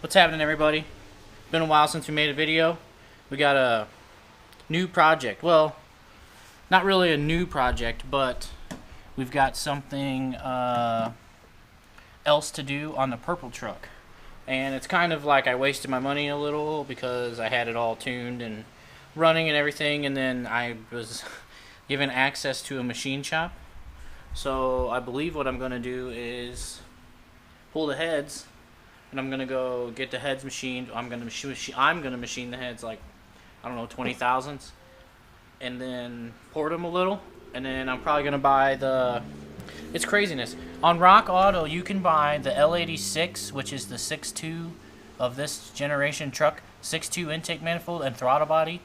What's happening, everybody? Been a while since we made a video. We got a new project. Well, not really a new project, but we've got something else to do on the purple truck. And it's kind of like I wasted my money a little because I had it all tuned and running and everything, and then I was given access to a machine shop. So I believe what I'm going to do is pull the heads, and I'm gonna go get the heads machined. I'm gonna machine the heads like, I don't know, 20 thousandths, and then port them a little, and then I'm probably gonna buy it's craziness. On Rock Auto, you can buy the L86, which is the 6.2 of this generation truck, 6.2 intake manifold and throttle body.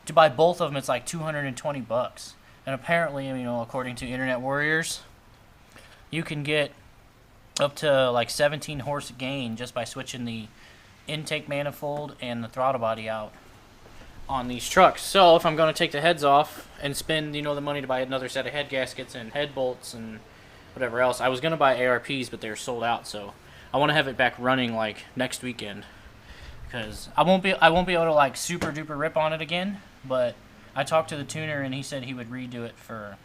To buy both of them, it's like 220 bucks. And apparently, according to Internet Warriors, you can get up to like 17 horse gain just by switching the intake manifold and the throttle body out on these trucks. So if I'm going to take the heads off and spend the money to buy another set of head gaskets and head bolts and whatever else, I was going to buy ARPs, but they're sold out. So I want to have it back running like next weekend, because I won't be able to like super duper rip on it again. But I talked to the tuner and he said he would redo it for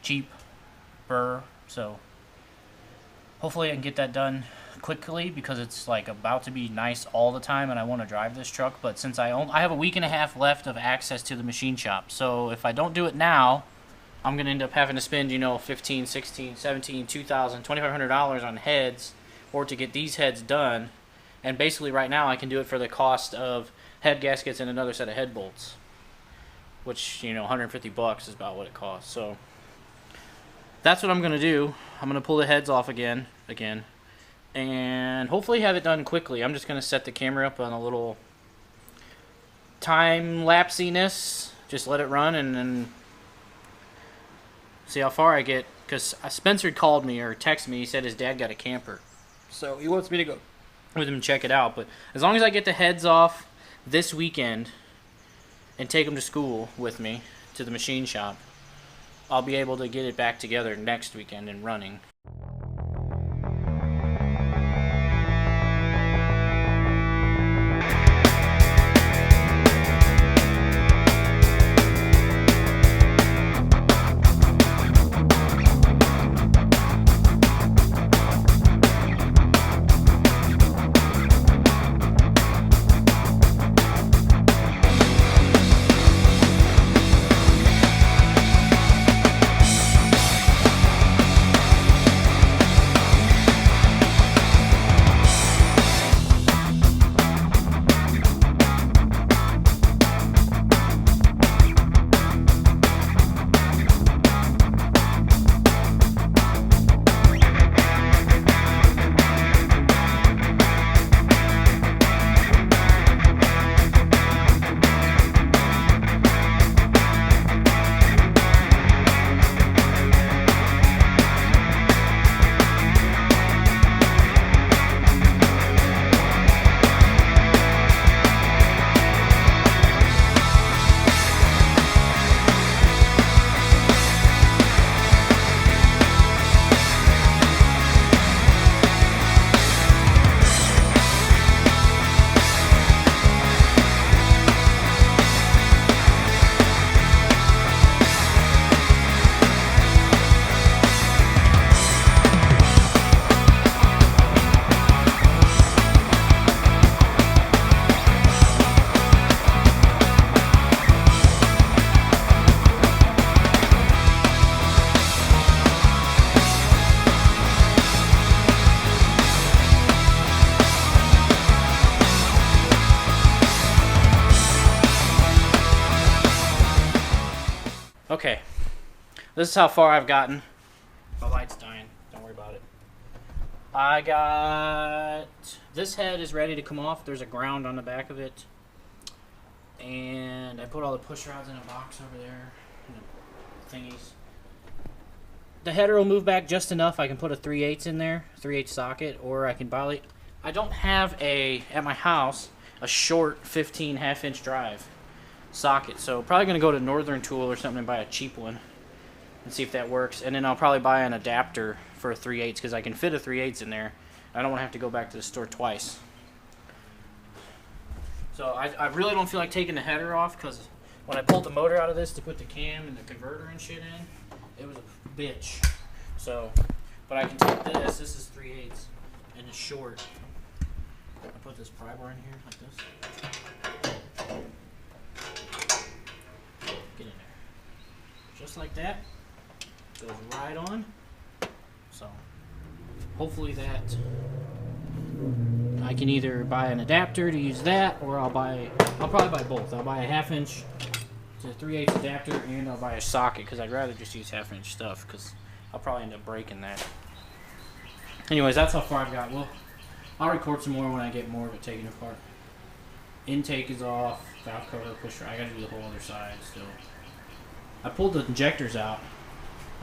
cheaper. So hopefully I can get that done quickly, because it's like about to be nice all the time and I want to drive this truck. But since I have a week and a half left of access to the machine shop, so if I don't do it now, I'm going to end up having to spend, $15, $16, $17, $2,000, $2,500 on heads or to get these heads done. And basically right now I can do it for the cost of head gaskets and another set of head bolts, which, 150 bucks is about what it costs. So that's what I'm going to do. I'm going to pull the heads off again, and hopefully have it done quickly. I'm just going to set the camera up on a little time-lapsiness, just let it run, and then see how far I get. Because Spencer called me or texted me. He said his dad got a camper, so he wants me to go with him and check it out. But as long as I get the heads off this weekend and take them to school with me to the machine shop, I'll be able to get it back together next weekend and running. Okay, this is how far I've gotten. My light's dying, don't worry about it. I got, this head is ready to come off. There's a ground on the back of it. And I put all the push rods in a box over there, thingies. The header will move back just enough. I can put a 3/8 in there, 3/8 socket, or I can buy. I don't have at my house, a short 15 half-inch drive socket, so probably going to go to Northern Tool or something and buy a cheap one and see if that works. And then I'll probably buy an adapter for a 3/8 because I can fit a 3/8 in there. I don't want to have to go back to the store twice. So I really don't feel like taking the header off because when I pulled the motor out of this to put the cam and the converter and shit in, it was a bitch. So, but I can take this. This is 3/8 and it's short. I put this pry bar in here like this. Get in there. Just like that. Goes right on. So, hopefully that I can either buy an adapter to use that, or I'll probably buy both. I'll buy a 1/2 inch to 3/8 adapter, and I'll buy a socket because I'd rather just use 1/2 inch stuff because I'll probably end up breaking that. Anyways, that's how far I've got. Well, I'll record some more when I get more of it taken apart. Intake is off, valve cover, pusher. I gotta do the whole other side still. I pulled the injectors out.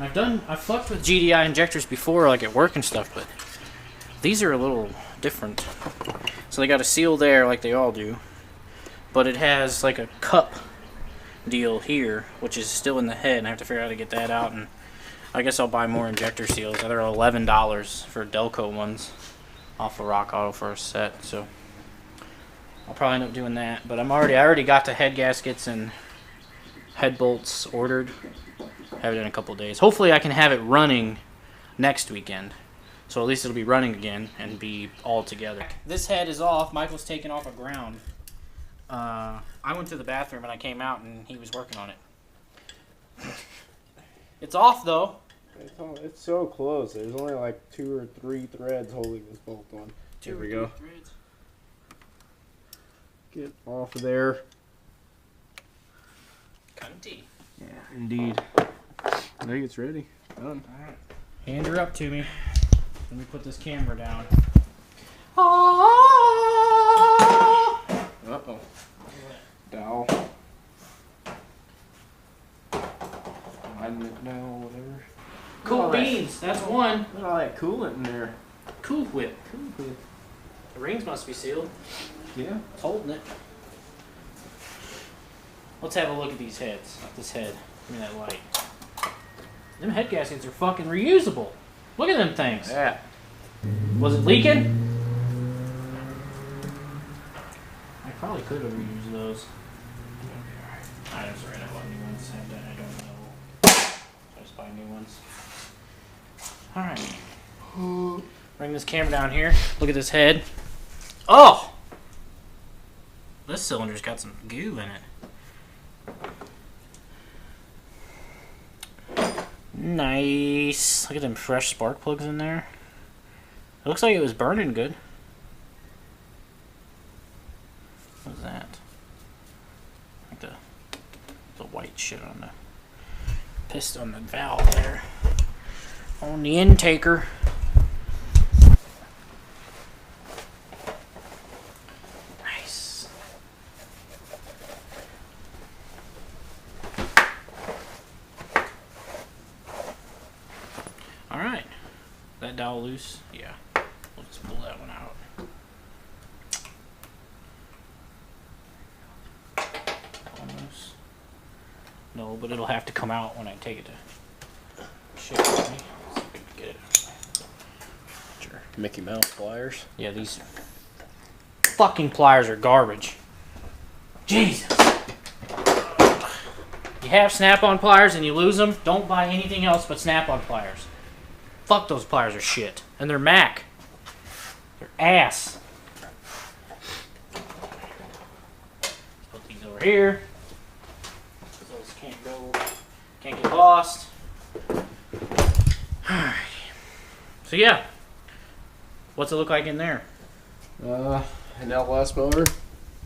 I've fucked with GDI injectors before, like at work and stuff, but these are a little different. So they got a seal there like they all do, but it has like a cup deal here, which is still in the head, and I have to figure out how to get that out. And I guess I'll buy more injector seals. They're $11 for Delco ones off of Rock Auto for a set, so I'll probably end up doing that. But I already got the head gaskets and head bolts ordered. Have it in a couple days. Hopefully I can have it running next weekend. So at least it'll be running again and be all together. This head is off. Michael's taking off a ground. I went to the bathroom and I came out and he was working on it. It's off though. It's so close. There's only like 2 or 3 threads holding this bolt on. Here we go. Threads. Get off of there. Cunty. Yeah, indeed. I think it's ready. Done. All right. Hand her up to me. Let me put this camera down. Uh-oh. Dowel. Alignment dowel, whatever. Cool beans. That's one. Look at all that coolant in there. Cool whip. The rings must be sealed. Yeah. It's holding it. Let's have a look at these heads. This head. Give me that light. Them head gaskets are fucking reusable. Look at them things. Yeah. Was it leaking? I probably could have reused those. I just ran out of new ones. I don't know. So I just buy new ones. Alright. Bring this camera down here. Look at this head. Oh! This cylinder's got some goo in it. Nice. Look at them fresh spark plugs in there. It looks like it was burning good. What was that? Like the white shit on the piston, on the valve there. On the intaker. Nice. Alright. That dowel loose? Yeah. We'll just pull that one out. Almost. No, but it'll have to come out when I take it to ship it. See if we can get it. Sure. Mickey Mouse pliers. Yeah, these fucking pliers are garbage. Jesus. You have snap-on pliers and you lose them, don't buy anything else but snap-on pliers. Fuck, those pliers are shit. And they're Mac. They're ass. Put these over here. Those can't get lost. Alright. So yeah. What's it look like in there? An LS motor.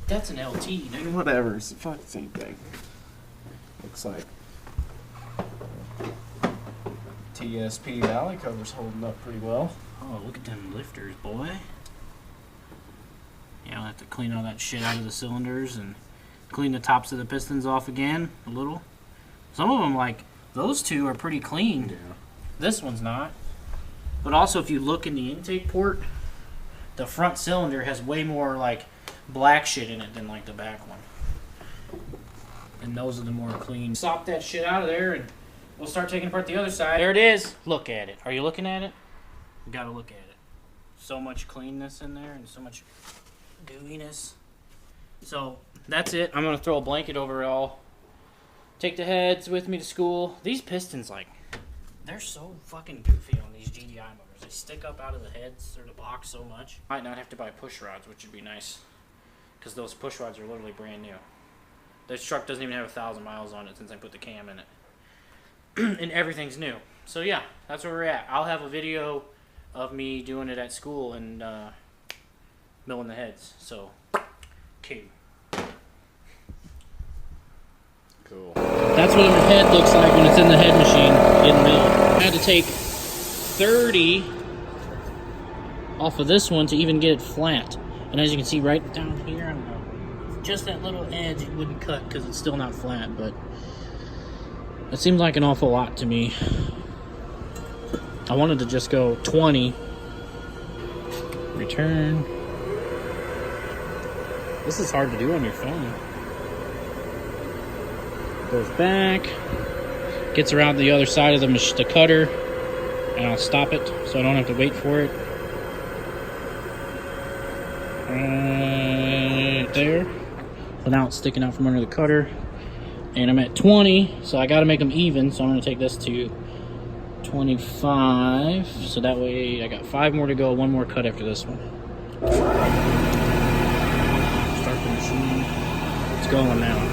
That's an LT, dude. Whatever, it's the fucking same thing. Looks like TSP valley cover's holding up pretty well. Oh, look at them lifters, boy. Yeah, I'll have to clean all that shit out of the cylinders and clean the tops of the pistons off again a little. Some of them, like, those two are pretty clean. Yeah. This one's not. But also, if you look in the intake port, the front cylinder has way more, like, black shit in it than, like, the back one. And those are the more clean. Sop that shit out of there and we'll start taking apart the other side. There it is. Look at it. Are you looking at it? You gotta look at it. So much cleanness in there and so much gooiness. So that's it. I'm gonna throw a blanket over it all. Take the heads with me to school. These pistons, like, they're so fucking goofy on these GDI motors. They stick up out of the heads or the box so much. Might not have to buy push rods, which would be nice, because those push rods are literally brand new. This truck doesn't even have 1,000 miles on it since I put the cam in it. And everything's new. So yeah, that's where we're at. I'll have a video of me doing it at school and milling the heads. So, okay. Cool. That's what your head looks like when it's in the head machine getting milled. I had to take 30 off of this one to even get it flat. And as you can see right down here, I don't know, just that little edge it wouldn't cut because it's still not flat, but it seems like an awful lot to me. I wanted to just go 20. Return. This is hard to do on your phone. Goes back, gets around the other side of the cutter, and I'll stop it so I don't have to wait for it. Right there. So now it's sticking out from under the cutter, and I'm at 20, so I got to make them even. So I'm going to take this to 25, so that way I got 5 more to go, 1 more cut after this one. Start the machine. It's going now.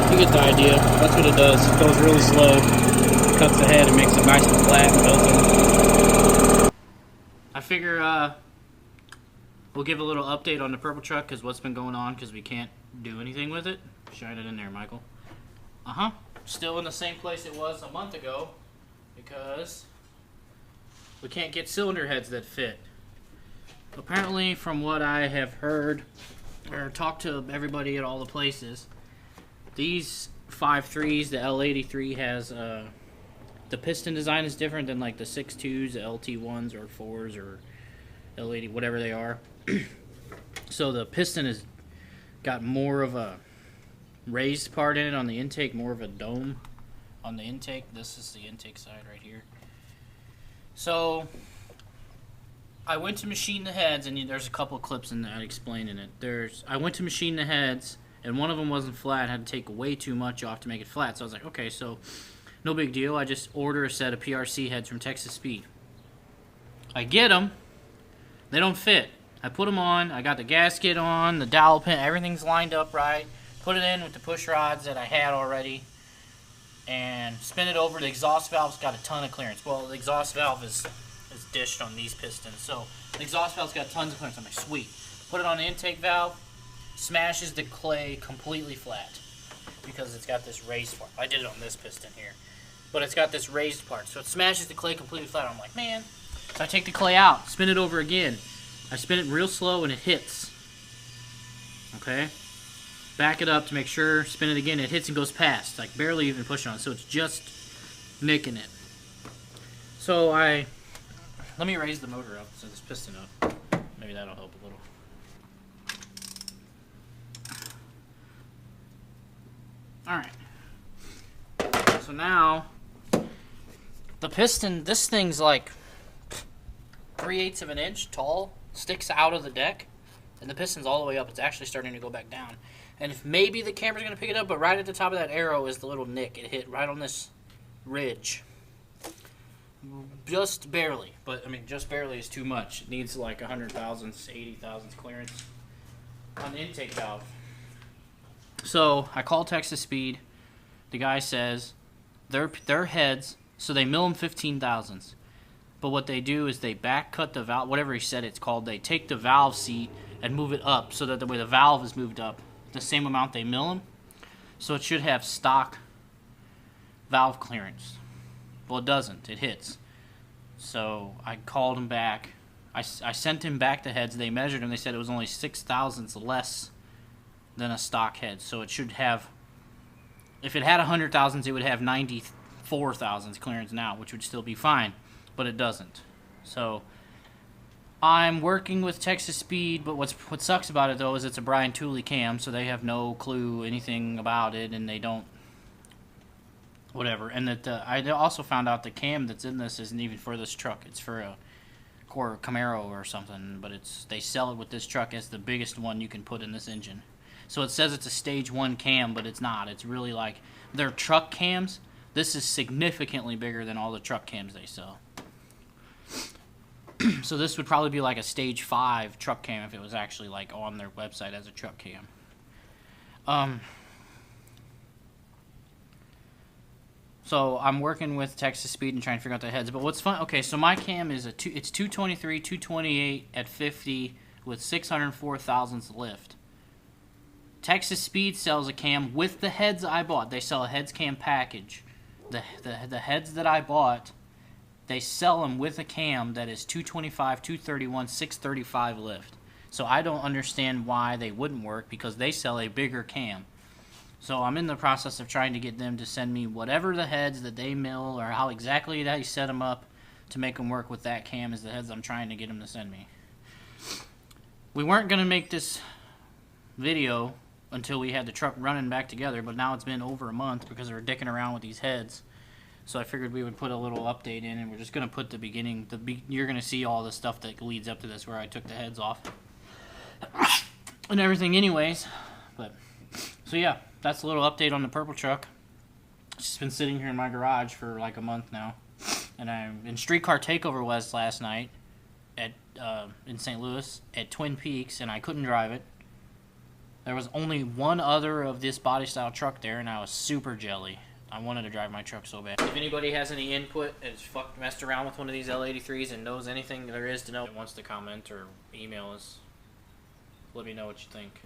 You get the idea. That's what it does. It goes really slow, cuts the head, and makes it nice and flat and built in. I figure we'll give a little update on the purple truck because what's been going on because we can't do anything with it. Shine it in there, Michael. Still in the same place it was a month ago because we can't get cylinder heads that fit. Apparently, from what I have heard or talked to everybody at all the places, these 5.3s, the L83 has the piston design is different than like the 6.2s, the LT1s or 4s or L80, whatever they are. So the piston has got more of a raised part in it on the intake, more of a dome on the intake. This is the intake side right here. So I went to machine the heads, and there's a couple of clips in that explaining it. I went to machine the heads, and one of them wasn't flat. I had to take way too much off to make it flat. So I was like, okay, so no big deal. I just order a set of PRC heads from Texas Speed. I get them. They don't fit. I put them on. I got the gasket on, the dowel pin. Everything's lined up right. Put it in with the push rods that I had already. And spin it over. The exhaust valve's got a ton of clearance. Well, the exhaust valve is dished on these pistons. So the exhaust valve's got tons of clearance. I'm like, sweet. Put it on the intake valve. Smashes the clay completely flat because it's got this raised part. I did it on this piston here, but it's got this raised part, so it smashes the clay completely flat. I'm like, man. So I take the clay out, spin it over again. I spin it real slow and it hits. Okay, back it up to make sure. Spin it again, it hits and goes past, like barely even pushing on. So it's just nicking it. So let me raise the motor up, so this piston up. Maybe that'll help a little. Alright, so now the piston, this thing's like 3/8 of an inch tall, sticks out of the deck, and the piston's all the way up. It's actually starting to go back down. And if maybe the camera's going to pick it up, but right at the top of that arrow is the little nick. It hit right on this ridge. Just barely, but I mean, just barely is too much. It needs like 100 thousandths, 80 thousandths clearance on the intake valve. So I call Texas Speed. The guy says their heads, so they mill them 15 thousandths. But what they do is they back cut the valve, whatever he said it's called. They take the valve seat and move it up so that the way the valve is moved up, the same amount they mill them. So it should have stock valve clearance. Well, it doesn't. It hits. So I called him back. I sent him back the heads. They measured them. They said it was only 6 thousandths less than a stock head. So it should have, if it had 100 thousandths, it would have 94 thousandths clearance now, which would still be fine. But it doesn't. So I'm working with Texas Speed, but what sucks about it though is it's a Brian Tooley cam, so they have no clue anything about it, and they don't whatever. And that I also found out the cam that's in this isn't even for this truck. It's for a Core Camaro or something, but they sell it with this truck as the biggest one you can put in this engine. So it says it's a stage 1 cam, but it's not. It's really like their truck cams. This is significantly bigger than all the truck cams they sell. So this would probably be like a stage 5 truck cam if it was actually like on their website as a truck cam. So I'm working with Texas Speed and trying to figure out the heads. But what's fun? Okay, so my cam is it's 223, 228 at 50 with 604 thousandths lift. Texas Speed sells a cam with the heads I bought. They sell a heads cam package. The heads that I bought, they sell them with a cam that is 225, 231, 635 lift. So I don't understand why they wouldn't work because they sell a bigger cam. So I'm in the process of trying to get them to send me whatever the heads that they mill or how exactly they set them up to make them work with that cam is the heads I'm trying to get them to send me. We weren't going to make this video until we had the truck running back together, but now it's been over a month because we were dicking around with these heads. So I figured we would put a little update in, and we're just going to put the beginning. You're going to see all the stuff that leads up to this where I took the heads off and everything anyways. But so yeah, that's a little update on the purple truck. It's just been sitting here in my garage for like a month now. And I'm in Streetcar Takeover West last night at in St. Louis at Twin Peaks, and I couldn't drive it. There was only one other of this body style truck there, and I was super jelly. I wanted to drive my truck so bad. If anybody has any input and has messed around with one of these L83s and knows anything there is to know, wants to comment or email us, let me know what you think.